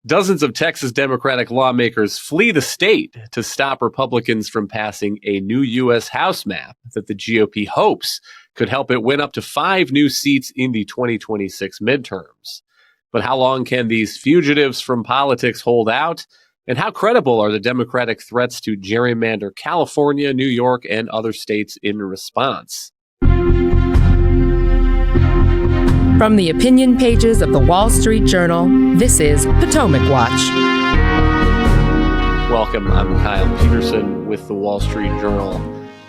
Dozens of Texas Democratic lawmakers flee the state to stop Republicans from passing a new U.S. House map that the GOP hopes could help it win up to 5 new seats in the 2026 midterms. But how long can these fugitives from politics hold out? And how credible are the Democratic threats to gerrymander California, New York, and other states in response? From the opinion pages of the Wall Street Journal, this is Potomac Watch. Welcome, I'm Kyle Peterson with the Wall Street Journal.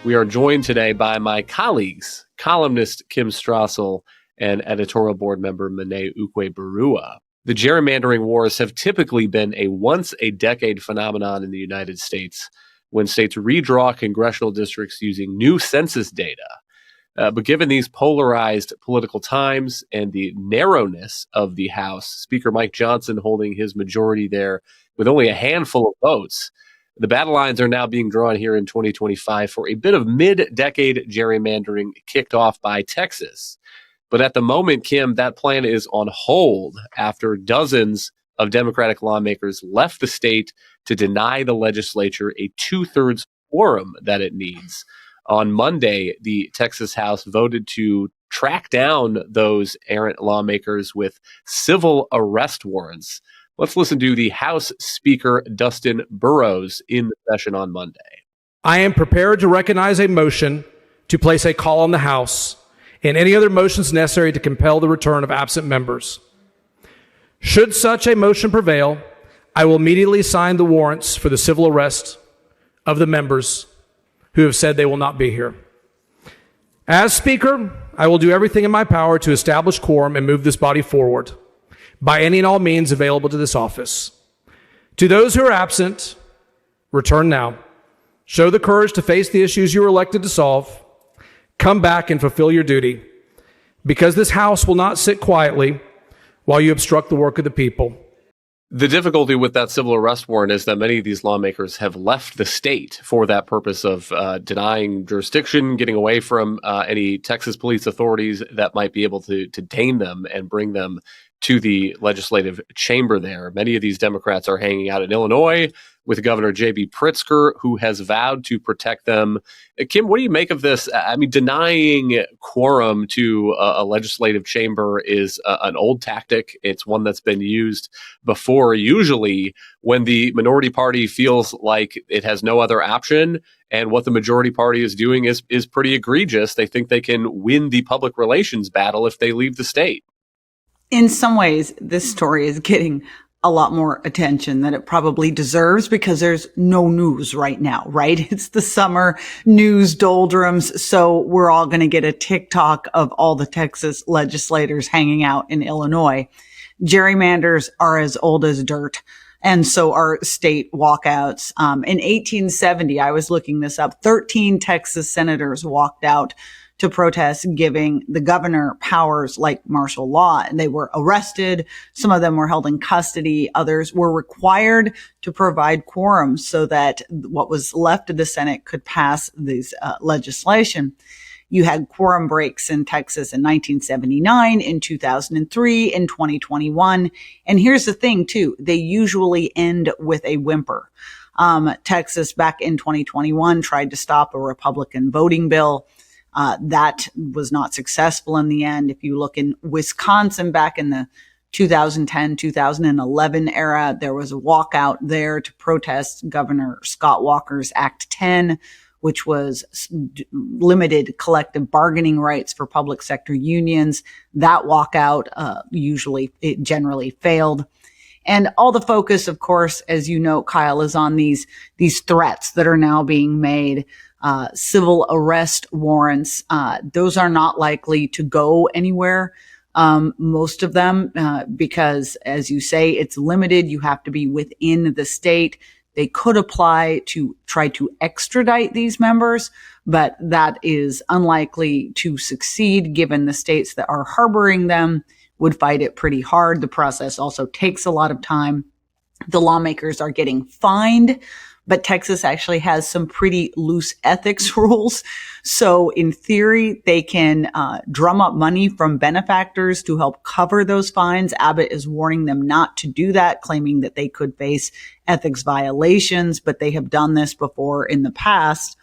We are joined today by my colleagues, columnist Kim Strassel and editorial board member Monet Ukwe-Barua. The gerrymandering wars have typically been a once-a-decade phenomenon in the United States when states redraw congressional districts using new census data. But given these polarized political times and the narrowness of the House, Speaker Mike Johnson holding his majority there with only a handful of votes, the battle lines are now being drawn here in 2025 for a bit of mid-decade gerrymandering kicked off by Texas. But at the moment, Kim, that plan is on hold after dozens of Democratic lawmakers left the state to deny the legislature a 2/3 quorum that it needs. On Monday, the Texas House voted to track down those errant lawmakers with civil arrest warrants. Let's listen to the House Speaker Dustin Burrows in the session on Monday. I am prepared to recognize a motion to place a call on the House and any other motions necessary to compel the return of absent members. Should such a motion prevail, I will immediately sign the warrants for the civil arrest of the members who have said they will not be here. As Speaker, I will do everything in my power to establish quorum and move this body forward by any and all means available to this office. To those who are absent, return now. Show the courage to face the issues you were elected to solve. Come back and fulfill your duty, because this House will not sit quietly while you obstruct the work of the people. The difficulty with that civil arrest warrant is that many of these lawmakers have left the state for that purpose of denying jurisdiction, getting away from any Texas police authorities that might be able to detain them and bring them to the legislative chamber there. Many of these Democrats are hanging out in Illinois with Governor J.B. Pritzker, who has vowed to protect them. Kim, what do you make of this? I mean, denying quorum to a legislative chamber is an old tactic. It's one that's been used before, usually when the minority party feels like it has no other option. And what the majority party is doing is pretty egregious. They think they can win the public relations battle if they leave the state. In some ways, this story is getting a lot more attention than it probably deserves because there's no news right now, right? It's the summer news doldrums. So we're all going to get a TikTok of all the Texas legislators hanging out in Illinois. Gerrymanders are as old as dirt. And so are state walkouts. In 1870, I was looking this up, 13 Texas senators walked out to protest giving the governor powers like martial law. And they were arrested. Some of them were held in custody. Others were required to provide quorum so that what was left of the Senate could pass this legislation. You had quorum breaks in Texas in 1979, in 2003, in 2021. And here's the thing, too. They usually end with a whimper. Texas, back in 2021, tried to stop a Republican voting bill. That was not successful in the end. If you look in Wisconsin back in the 2010, 2011 era, there was a walkout there to protest Governor Scott Walker's Act 10, which was limited collective bargaining rights for public sector unions. That walkout it generally failed. And all the focus, of course, as you know, Kyle, is on these threats that are now being made. Civil arrest warrants, those are not likely to go anywhere. Most of them, because as you say, it's limited. You have to be within the state. They could apply to try to extradite these members, but that is unlikely to succeed given the states that are harboring them would fight it pretty hard. The process also takes a lot of time. the lawmakers are getting fined, but Texas actually has some pretty loose ethics rules. So in theory, they can drum up money from benefactors to help cover those fines. Abbott is warning them not to do that, claiming that they could face ethics violations, but they have done this before in the past.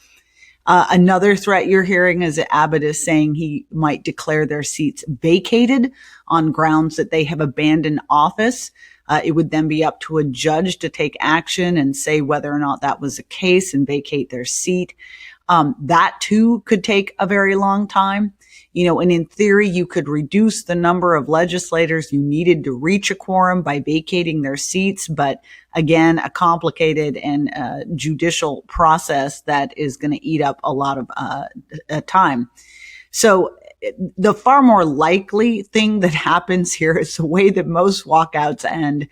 Another threat you're hearing is that Abbott is saying he might declare their seats vacated on grounds that they have abandoned office. It would then be up to a judge to take action and say whether or not that was the case and vacate their seat. That too could take a very long time. And in theory, you could reduce the number of legislators you needed to reach a quorum by vacating their seats. But again, a complicated and judicial process that is going to eat up a lot of time. So the far more likely thing that happens here is the way that most walkouts end,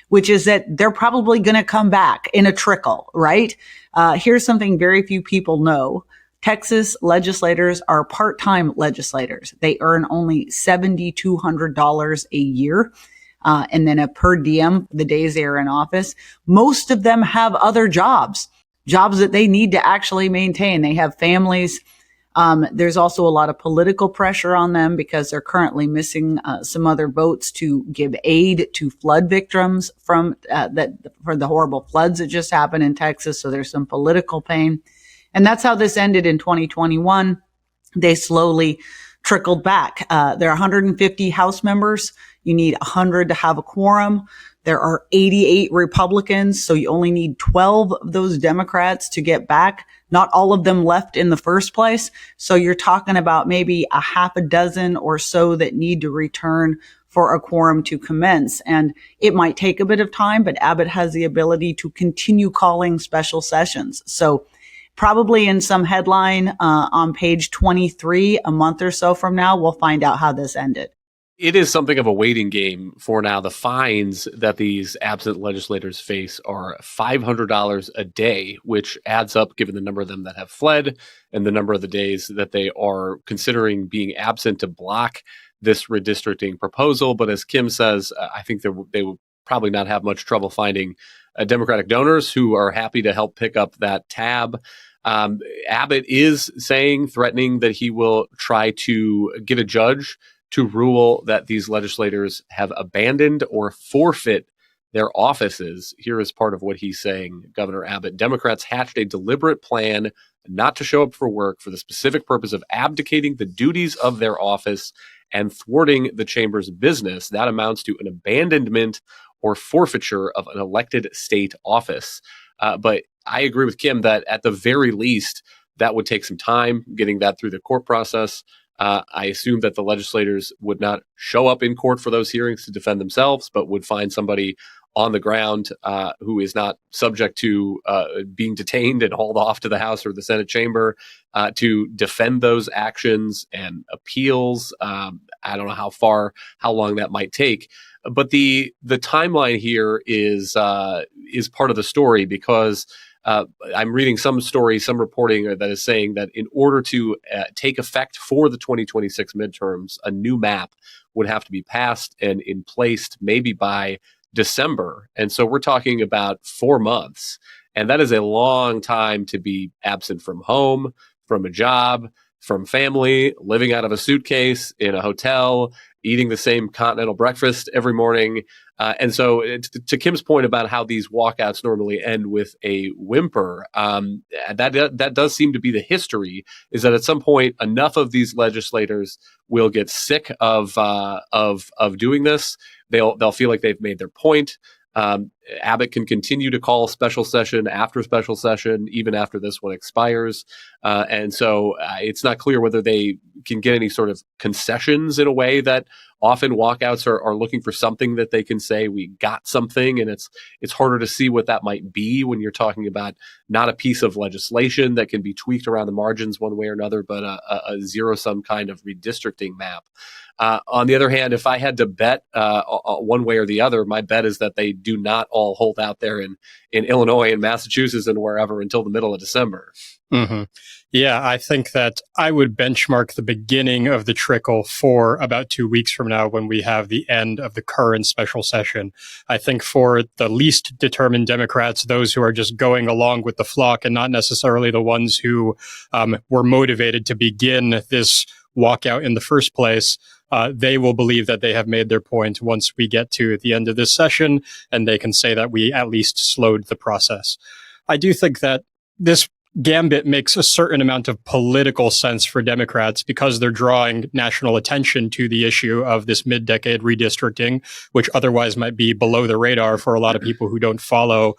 which is that they're probably going to come back in a trickle, right? Here's something very few people know. Texas legislators are part-time legislators. They earn only $7,200 a year, and then a per diem the days they are in office. Most of them have other jobs that they need to actually maintain. They have families. There's also a lot of political pressure on them because they're currently missing some other votes to give aid to flood victims for the horrible floods that just happened in Texas. So there's some political pain. And that's how this ended in 2021. They slowly trickled back. There are 150 House members. You need 100 to have a quorum. There are 88 Republicans, so you only need 12 of those Democrats to get back. Not all of them left in the first place. So you're talking about maybe a half a dozen or so that need to return for a quorum to commence. And it might take a bit of time, but Abbott has the ability to continue calling special sessions. So probably in some headline on page 23, a month or so from now, we'll find out how this ended. It is something of a waiting game for now. The fines that these absent legislators face are $500 a day, which adds up given the number of them that have fled and the number of the days that they are considering being absent to block this redistricting proposal. But as Kim says, I think they will probably not have much trouble finding Democratic donors who are happy to help pick up that tab. Abbott is threatening that he will try to get a judge to rule that these legislators have abandoned or forfeit their offices. Here is part of what he's saying, Governor Abbott. Democrats hatched a deliberate plan not to show up for work for the specific purpose of abdicating the duties of their office and thwarting the chamber's business. That amounts to an abandonment or forfeiture of an elected state office. But I agree with Kim that at the very least, that would take some time getting that through the court process. I assume that the legislators would not show up in court for those hearings to defend themselves, but would find somebody on the ground who is not subject to being detained and hauled off to the House or the Senate chamber to defend those actions and appeals. I don't know how long that might take. But the timeline here is part of the story because I'm reading some reporting that is saying that in order to take effect for the 2026 midterms, a new map would have to be passed and in place maybe by December. And so we're talking about 4 months. And that is a long time to be absent from home, from a job, from family, living out of a suitcase in a hotel, eating the same continental breakfast every morning. And so to Kim's point about how these walkouts normally end with a whimper, that does seem to be the history, is that at some point enough of these legislators will get sick of doing this. They'll feel like they've made their point. Abbott can continue to call special session after special session, even after this one expires. And so it's not clear whether they can get any sort of concessions in a way that often walkouts are looking for something that they can say, we got something. And it's harder to see what that might be when you're talking about not a piece of legislation that can be tweaked around the margins one way or another, but a zero-sum kind of redistricting map. On the other hand, if I had to bet one way or the other, my bet is that they do not all hold out there in Illinois and Massachusetts and wherever until the middle of December. Mm-hmm. Yeah, I think that I would benchmark the beginning of the trickle for about 2 weeks from now when we have the end of the current special session. I think for the least determined Democrats, those who are just going along with the flock and not necessarily the ones who were motivated to begin this walkout in the first place, they will believe that they have made their point once we get to the end of this session, and they can say that we at least slowed the process. I do think that this gambit makes a certain amount of political sense for Democrats because they're drawing national attention to the issue of this mid-decade redistricting, which otherwise might be below the radar for a lot of people who don't follow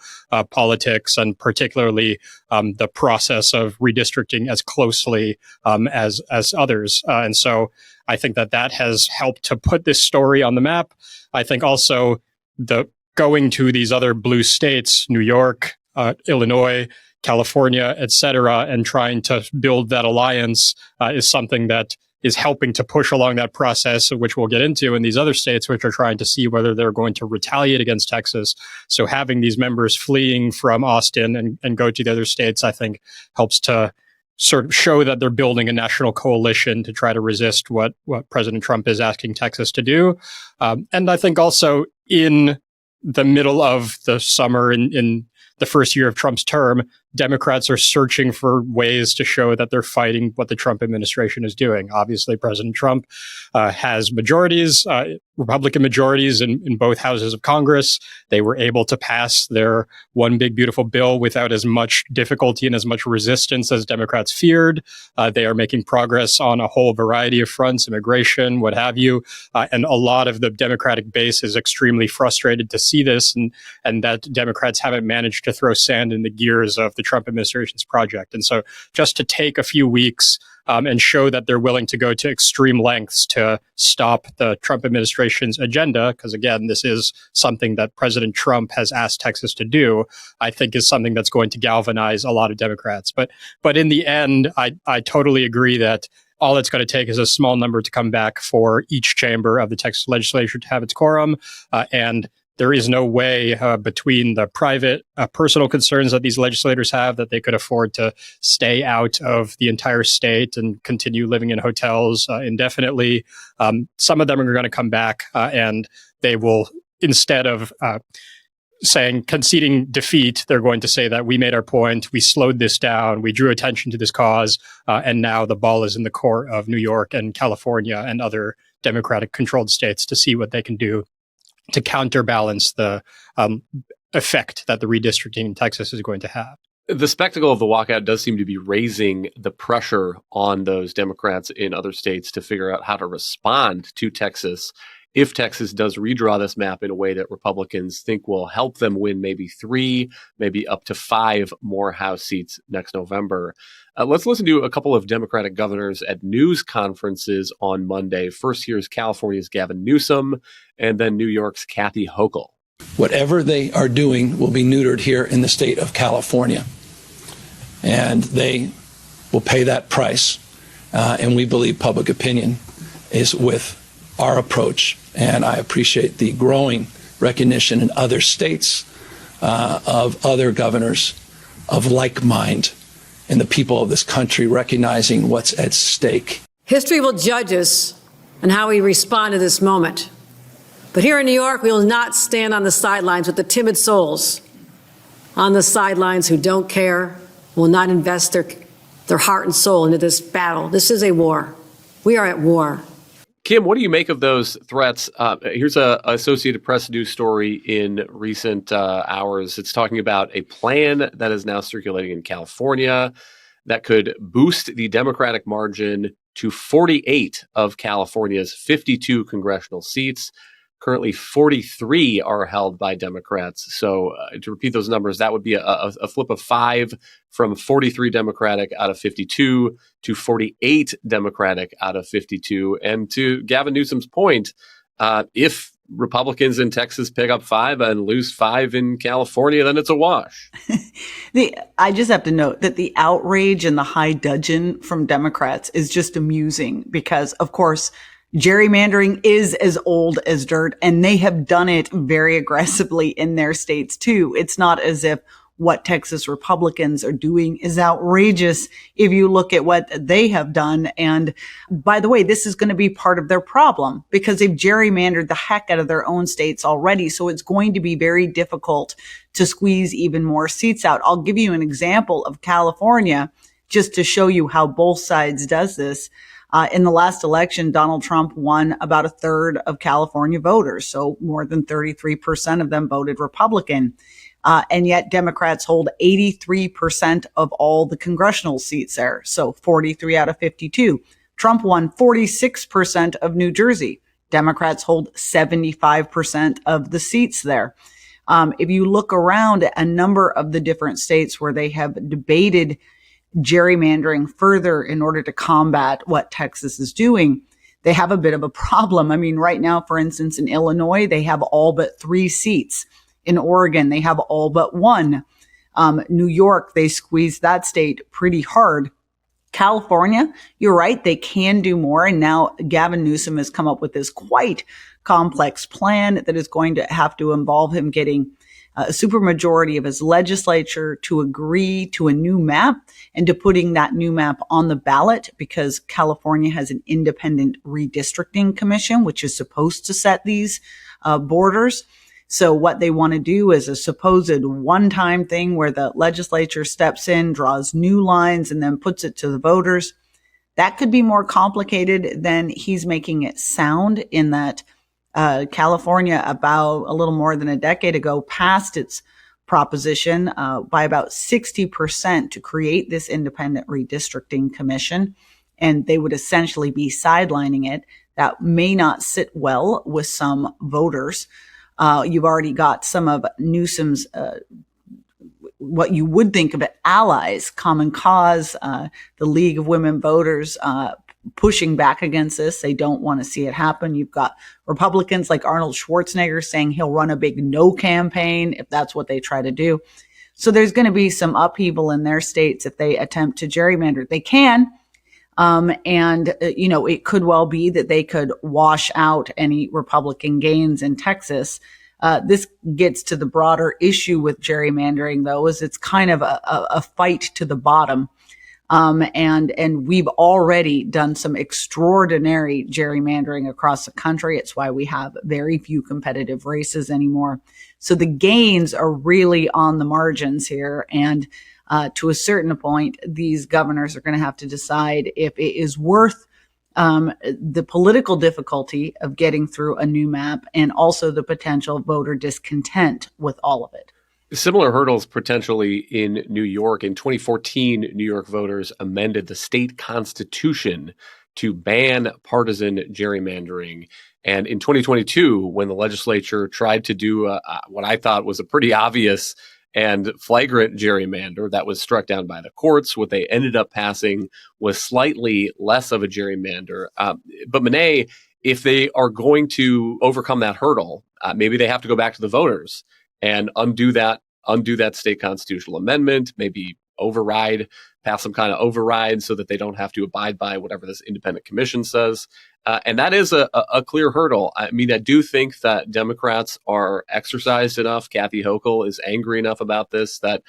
politics and particularly the process of redistricting as closely as others. And so I think that has helped to put this story on the map. I think also the going to these other blue states, New York, Illinois, California, et cetera, and trying to build that alliance is something that is helping to push along that process, which we'll get into in these other states, which are trying to see whether they're going to retaliate against Texas. So having these members fleeing from Austin and go to the other states, I think helps to sort of show that they're building a national coalition to try to resist what President Trump is asking Texas to do. And I think also in the middle of the summer in the first year of Trump's term, Democrats are searching for ways to show that they're fighting what the Trump administration is doing. Obviously, President Trump has majorities, Republican majorities in both houses of Congress. They were able to pass their one big beautiful bill without as much difficulty and as much resistance as Democrats feared. They are making progress on a whole variety of fronts, immigration, what have you. And a lot of the Democratic base is extremely frustrated to see this and that Democrats haven't managed to throw sand in the gears of the Trump administration's project. And so just to take a few weeks and show that they're willing to go to extreme lengths to stop the Trump administration's agenda, because again, this is something that President Trump has asked Texas to do, I think is something that's going to galvanize a lot of Democrats. But in the end, I totally agree that all it's going to take is a small number to come back for each chamber of the Texas legislature to have its quorum. And there is no way between the private personal concerns that these legislators have that they could afford to stay out of the entire state and continue living in hotels indefinitely. Some of them are going to come back and they will, instead of conceding defeat, they're going to say that we made our point, we slowed this down, we drew attention to this cause, and now the ball is in the court of New York and California and other Democratic controlled states to see what they can do to counterbalance the effect that the redistricting in Texas is going to have. The spectacle of the walkout does seem to be raising the pressure on those Democrats in other states to figure out how to respond to Texas if Texas does redraw this map in a way that Republicans think will help them win maybe 3, maybe up to 5 more House seats next November. Let's listen to a couple of Democratic governors at news conferences on Monday. First, here's California's Gavin Newsom, and then New York's Kathy Hochul. Whatever they are doing will be neutered here in the state of California, and they will pay that price. And we believe public opinion is with our approach, and I appreciate the growing recognition in other states of other governors of like mind and the people of this country recognizing what's at stake. History will judge us on how we respond to this moment. But here in New York, we will not stand on the sidelines with the timid souls on the sidelines who don't care, will not invest their heart and soul into this battle. This is a war. We are at war. Kim, what do you make of those threats? Here's a Associated Press news story in recent hours. It's talking about a plan that is now circulating in California that could boost the Democratic margin to 48 of California's 52 congressional seats. Currently, 43 are held by Democrats. So to repeat those numbers, that would be a flip of 5 from 43 Democratic out of 52 to 48 Democratic out of 52. And to Gavin Newsom's point, if Republicans in Texas pick up 5 and lose 5 in California, then it's a wash. I just have to note that the outrage and the high dudgeon from Democrats is just amusing because, of course, gerrymandering is as old as dirt, and they have done it very aggressively in their states too. It's not as if what Texas Republicans are doing is outrageous if you look at what they have done. And by the way, this is going to be part of their problem because they've gerrymandered the heck out of their own states already. So it's going to be very difficult to squeeze even more seats out. I'll give you an example of California just to show you how both sides does this. In the last election, Donald Trump won about a third of California voters. So more than 33% of them voted Republican. And yet Democrats hold 83% of all the congressional seats there. So 43 out of 52. Trump won 46% of New Jersey. Democrats hold 75% of the seats there. If you look around at a number of the different states where they have debated gerrymandering further in order to combat what Texas is doing, they have a bit of a problem. I mean, right now, for instance, in Illinois, they have all but 3 seats. In Oregon, they have all but 1. New York, they squeezed that state pretty hard. California, you're right, they can do more. And now Gavin Newsom has come up with this quite complex plan that is going to have to involve him getting a supermajority of his legislature to agree to a new map and to putting that new map on the ballot because California has an independent redistricting commission, which is supposed to set these borders. So what they want to do is a supposed one-time thing where the legislature steps in, draws new lines, and then puts it to the voters. That could be more complicated than he's making it sound in that California, about a little more than a decade ago, passed its proposition by about 60% to create this independent redistricting commission, and they would essentially be sidelining it. That may not sit well with some voters. You've already got some of Newsom's what you would think of it, allies, Common Cause, the League of Women Voters, pushing back against this. They don't want to see it happen. You've got Republicans like Arnold Schwarzenegger saying he'll run a big no campaign if that's what they try to do. So there's going to be some upheaval in their states if they attempt to gerrymander. They can. It could well be that they could wash out any Republican gains in Texas. This gets to the broader issue with gerrymandering, though, is it's kind of a fight to the bottom. And we've already done some extraordinary gerrymandering across the country. It's why we have very few competitive races anymore. So the gains are really on the margins here. And to a certain point, these governors are going to have to decide if it is worth the political difficulty of getting through a new map and also the potential voter discontent with all of it. Similar hurdles potentially in New York. In 2014, New York voters amended the state constitution to ban partisan gerrymandering. And in 2022, when the legislature tried to do what I thought was a pretty obvious and flagrant gerrymander that was struck down by the courts, what they ended up passing was slightly less of a gerrymander. But Monet, if they are going to overcome that hurdle, maybe they have to go back to the voters and undo that state constitutional amendment, maybe pass some kind of override so that they don't have to abide by whatever this independent commission says. And that is a clear hurdle. I mean, I do think that Democrats are exercised enough. Kathy Hochul is angry enough about this that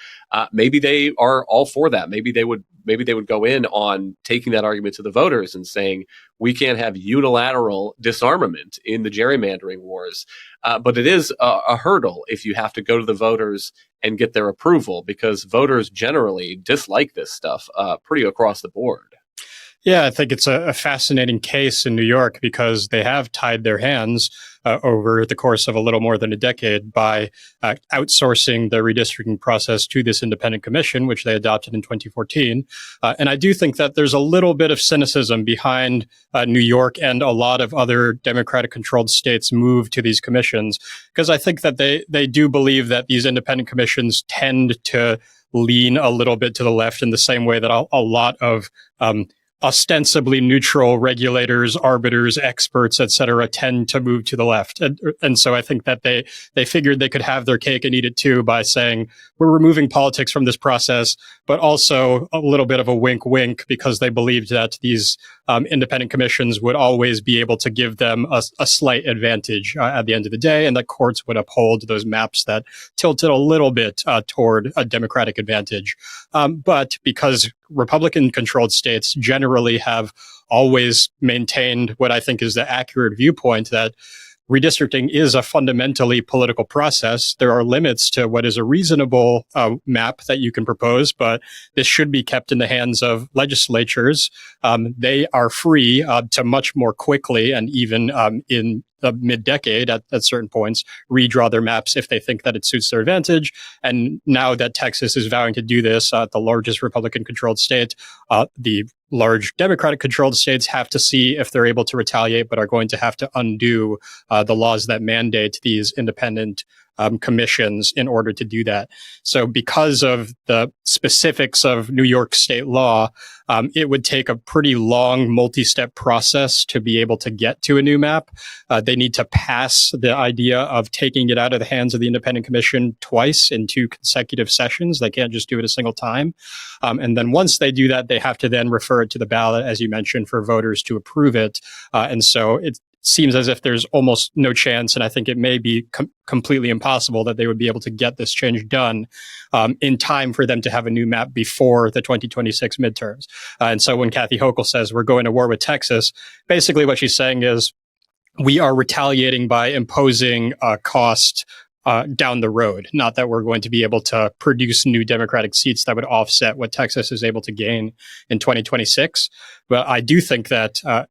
maybe they are all for that. Maybe they would go in on taking that argument to the voters and saying, we can't have unilateral disarmament in the gerrymandering wars. But it is a hurdle if you have to go to the voters and get their approval, because voters generally dislike this stuff pretty across the board. Yeah, I think it's a fascinating case in New York because they have tied their hands over the course of a little more than a decade by outsourcing the redistricting process to this independent commission, which they adopted in 2014. And I do think that there's a little bit of cynicism behind New York and a lot of other Democratic-controlled states' move to these commissions, because I think that they do believe that these independent commissions tend to lean a little bit to the left in the same way that a lot of ostensibly neutral regulators, arbiters, experts, et cetera, tend to move to the left. And so I think that they figured they could have their cake and eat it too by saying, we're removing politics from this process, but also a little bit of a wink, wink, because they believed that these independent commissions would always be able to give them a slight advantage at the end of the day, and that courts would uphold those maps that tilted a little bit toward a Democratic advantage. But because Republican-controlled states generally have always maintained what I think is the accurate viewpoint that redistricting is a fundamentally political process. There are limits to what is a reasonable map that you can propose, but this should be kept in the hands of legislatures. They are free to much more quickly and even in the mid-decade at certain points, redraw their maps if they think that it suits their advantage. And now that Texas is vowing to do this, the largest Republican-controlled state, the large Democratic-controlled states have to see if they're able to retaliate, but are going to have to undo the laws that mandate these independent commissions in order to do that. So because of the specifics of New York state law, it would take a pretty long multi-step process to be able to get to a new map. They need to pass the idea of taking it out of the hands of the independent commission twice in 2 consecutive sessions. They can't just do it a single time. And then once they do that, they have to then refer it to the ballot, as you mentioned, for voters to approve it. And so it seems as if there's almost no chance, and I think it may be completely impossible that they would be able to get this change done in time for them to have a new map before the 2026 midterms. And so when Kathy Hochul says we're going to war with Texas, basically what she's saying is we are retaliating by imposing a cost down the road. Not that we're going to be able to produce new Democratic seats that would offset what Texas is able to gain in 2026. But I do think that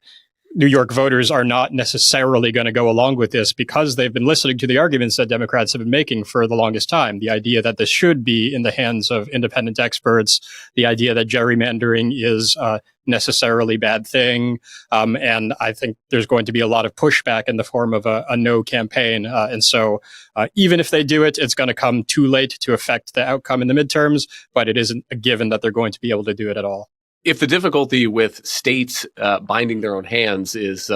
New York voters are not necessarily going to go along with this because they've been listening to the arguments that Democrats have been making for the longest time. The idea that this should be in the hands of independent experts, the idea that gerrymandering is a necessarily bad thing. And I think there's going to be a lot of pushback in the form of a no campaign. And so even if they do it, it's going to come too late to affect the outcome in the midterms, but it isn't a given that they're going to be able to do it at all. If the difficulty with states binding their own hands is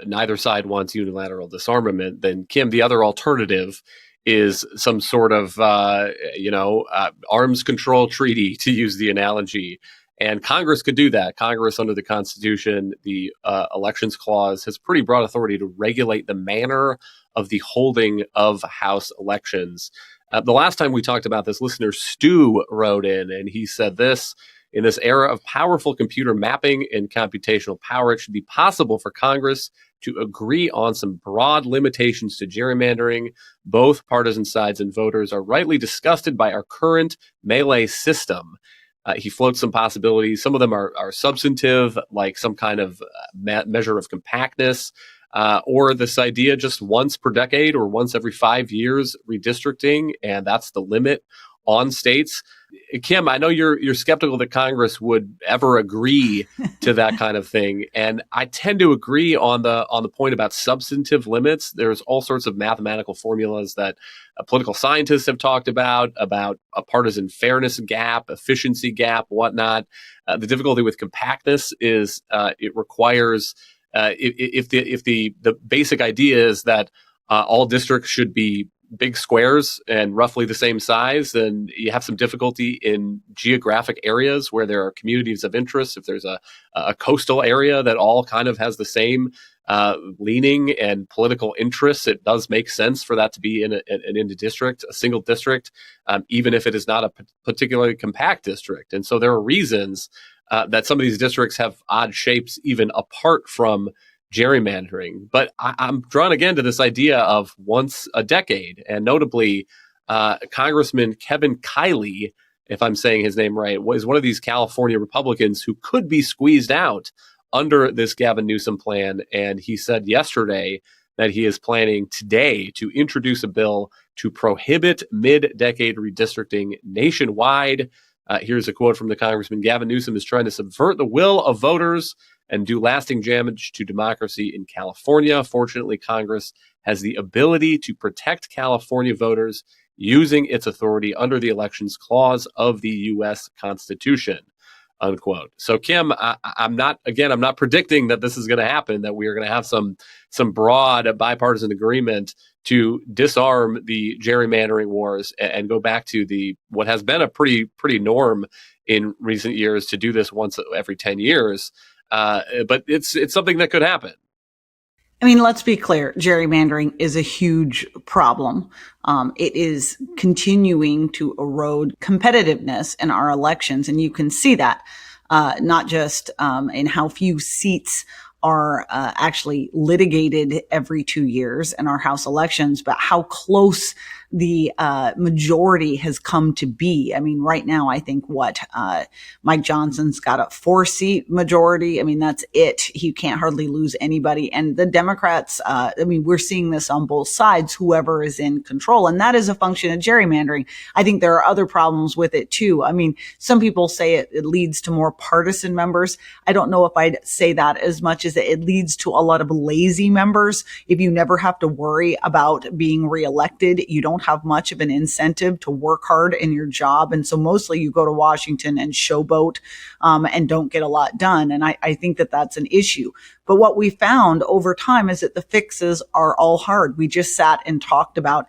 neither side wants unilateral disarmament, then Kim, the other alternative is some sort of, arms control treaty, to use the analogy. And Congress could do that. Congress, under the Constitution, the Elections Clause, has pretty broad authority to regulate the manner of the holding of House elections. The last time we talked about this, listener Stu wrote in, and he said this: in this era of powerful computer mapping and computational power, it should be possible for Congress to agree on some broad limitations to gerrymandering. Both partisan sides and voters are rightly disgusted by our current melee system. He floats some possibilities. Some of them are substantive, like some kind of measure of compactness, or this idea just once per decade or once every 5 years redistricting, and that's the limit on states. Kim, I know you're skeptical that Congress would ever agree to that kind of thing, and I tend to agree on the point about substantive limits. There's all sorts of mathematical formulas that political scientists have talked about a partisan fairness gap, efficiency gap, whatnot. The difficulty with compactness is it requires if the basic idea is that all districts should be big squares and roughly the same size, then you have some difficulty in geographic areas where there are communities of interest. If there's a coastal area that all kind of has the same leaning and political interests, it does make sense for that to be in a district, a single district, even if it is not a particularly compact district. And so there are reasons that some of these districts have odd shapes even apart from gerrymandering. But I'm drawn again to this idea of once a decade, and notably Congressman Kevin Kiley, if I'm saying his name right, was one of these California Republicans who could be squeezed out under this Gavin Newsom plan. And he said yesterday that he is planning today to introduce a bill to prohibit mid-decade redistricting nationwide. Here's a quote from the congressman. Gavin Newsom is trying to subvert the will of voters and do lasting damage to democracy in California. Fortunately, Congress has the ability to protect California voters using its authority under the Elections Clause of the U.S. Constitution. unquote. So, Kim, I'm not predicting that this is going to happen, that we are going to have some broad bipartisan agreement to disarm the gerrymandering wars and go back to what has been a pretty norm in recent years to do this once every 10 years. But it's something that could happen. I mean, let's be clear. Gerrymandering is a huge problem. It is continuing to erode competitiveness in our elections. And you can see that, not just in how few seats are actually litigated every 2 years in our House elections, but how close the majority has come to be. I mean, right now, I think Mike Johnson's got a 4-seat majority. I mean, that's it. He can't hardly lose anybody. And the Democrats, we're seeing this on both sides, whoever is in control. And that is a function of gerrymandering. I think there are other problems with it too. I mean, some people say it leads to more partisan members. I don't know if I'd say that as much as it leads to a lot of lazy members. If you never have to worry about being reelected, you don't have much of an incentive to work hard in your job. And so mostly you go to Washington and showboat and don't get a lot done. And I think that that's an issue. But what we found over time is that the fixes are all hard. We just sat and talked about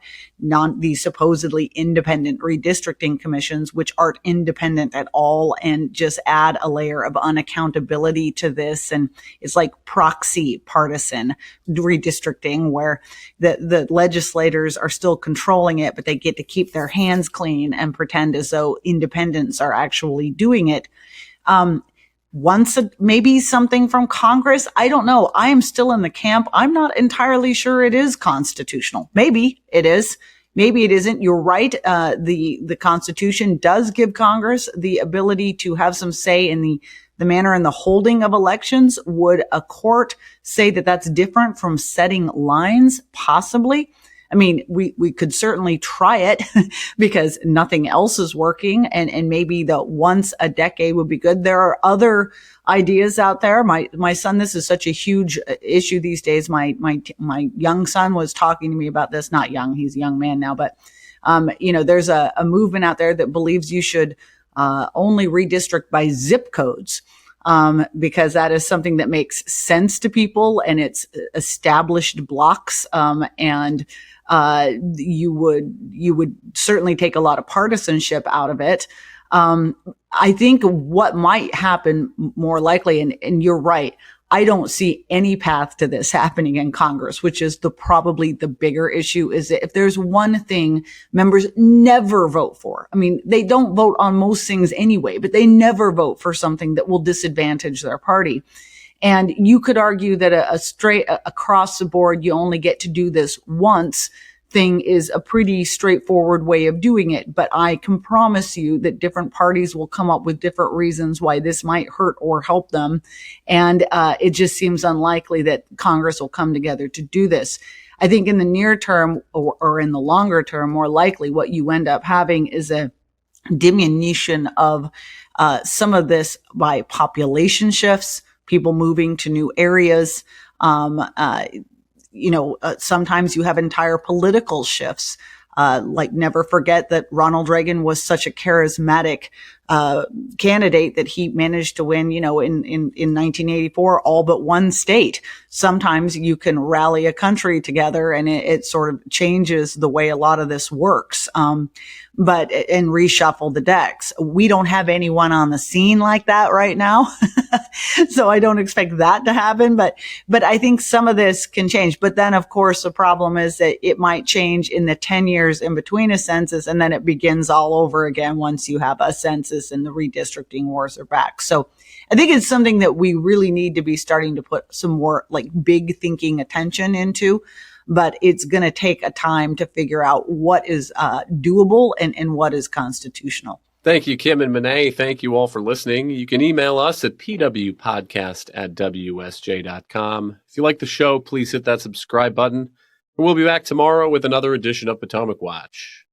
these supposedly independent redistricting commissions, which aren't independent at all, and just add a layer of unaccountability to this. And it's like proxy partisan redistricting, where the legislators are still controlling it, but they get to keep their hands clean and pretend as though independents are actually doing it. Maybe something from Congress. I don't know. I am still in the camp. I'm not entirely sure it is constitutional. Maybe it is. Maybe it isn't. You're right. The Constitution does give Congress the ability to have some say in the manner in the holding of elections. Would a court say that that's different from setting lines? Possibly. I mean, we could certainly try it because nothing else is working, and maybe the once a decade would be good. There are other ideas out there. My son, this is such a huge issue these days. My young son was talking to me about this. Not young, he's a young man now, but there's a movement out there that believes you should only redistrict by zip codes. Because that is something that makes sense to people, and it's established blocks, and you would certainly take a lot of partisanship out of it. I think what might happen more likely, and you're right, I don't see any path to this happening in Congress, which is probably the bigger issue, is that if there's one thing members never vote for, I mean, they don't vote on most things anyway, but they never vote for something that will disadvantage their party. And you could argue that a straight across the board, you only get to do this once thing is a pretty straightforward way of doing it. But I can promise you that different parties will come up with different reasons why this might hurt or help them. And it just seems unlikely that Congress will come together to do this. I think in the near term or in the longer term, more likely what you end up having is a diminution of some of this by population shifts, people moving to new areas. Sometimes you have entire political shifts. Like, never forget that Ronald Reagan was such a charismatic candidate that he managed to win, in 1984, all but one state. Sometimes you can rally a country together and it sort of changes the way a lot of this works. And reshuffle the decks. We don't have anyone on the scene like that right now. So I don't expect that to happen, but I think some of this can change. But then, of course, the problem is that it might change in the 10 years in between a census, and then it begins all over again once you have a census and the redistricting wars are back. So I think it's something that we really need to be starting to put some more big thinking attention into. But it's going to take a time to figure out what is doable and what is constitutional. Thank you, Kim and Monet. Thank you all for listening. You can email us at pwpodcast@wsj.com. If you like the show, please hit that subscribe button. And we'll be back tomorrow with another edition of Potomac Watch.